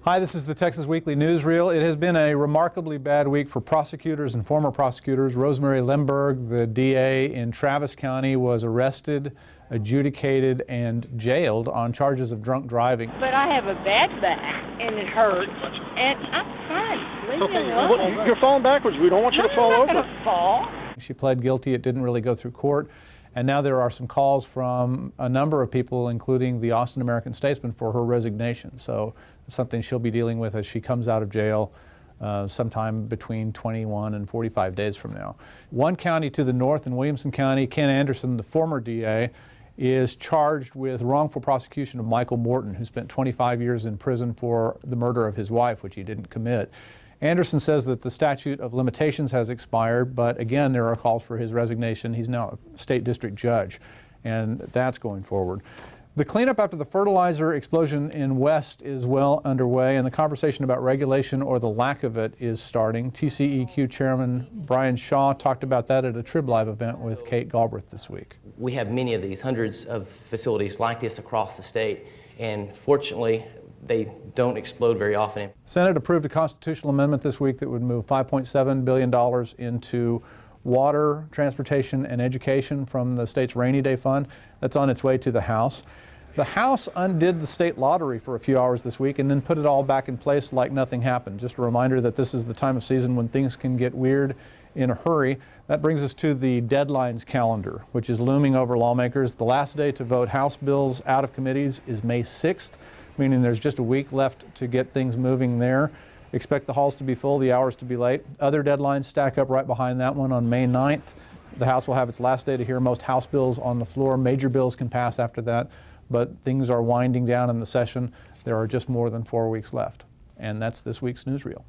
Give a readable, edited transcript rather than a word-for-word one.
Hi, this is the Texas Weekly Newsreel. It has been a remarkably bad week for prosecutors and former prosecutors. Rosemary Lemberg, the DA in Travis County, was arrested, adjudicated, and jailed on charges of drunk driving. But I have a bad back, and it hurts, and I'm fine. Leave me alone. You're falling backwards. We don't want you to fall over. I'm not going to fall. She pled guilty. It didn't really go through court. And now there are some calls from a number of people, including the Austin American-Statesman, for her resignation. So it's something she'll be dealing with as she comes out of jail sometime between 21 and 45 days from now. One county to the north in Williamson County, Ken Anderson, the former DA, is charged with wrongful prosecution of Michael Morton, who spent 25 years in prison for the murder of his wife, which he didn't commit. Anderson says that the statute of limitations has expired, but again, there are calls for his resignation. He's now a state district judge, and that's going forward. The cleanup after the fertilizer explosion in West is well underway, and the conversation about regulation or the lack of it is starting. TCEQ Chairman Brian Shaw talked about that at a Trib Live event with Kate Galbraith this week. We have many of these, hundreds of facilities like this across the state, and fortunately, they don't explode very often. Senate approved a constitutional amendment this week that would move $5.7 billion into water, transportation, and education from the state's rainy day fund. That's on its way to the House. The House undid the state lottery for a few hours this week and then put it all back in place like nothing happened. Just a reminder that this is the time of season when things can get weird in a hurry. That brings us to the deadlines calendar, which is looming over lawmakers. The last day to vote House bills out of committees is May 6th. Meaning there's just a week left to get things moving there. Expect the halls to be full, the hours to be late. Other deadlines stack up right behind that one on May 9th. The House will have its last day to hear most House bills on the floor. Major bills can pass after that, but things are winding down in the session. There are just more than 4 weeks left. And that's this week's newsreel.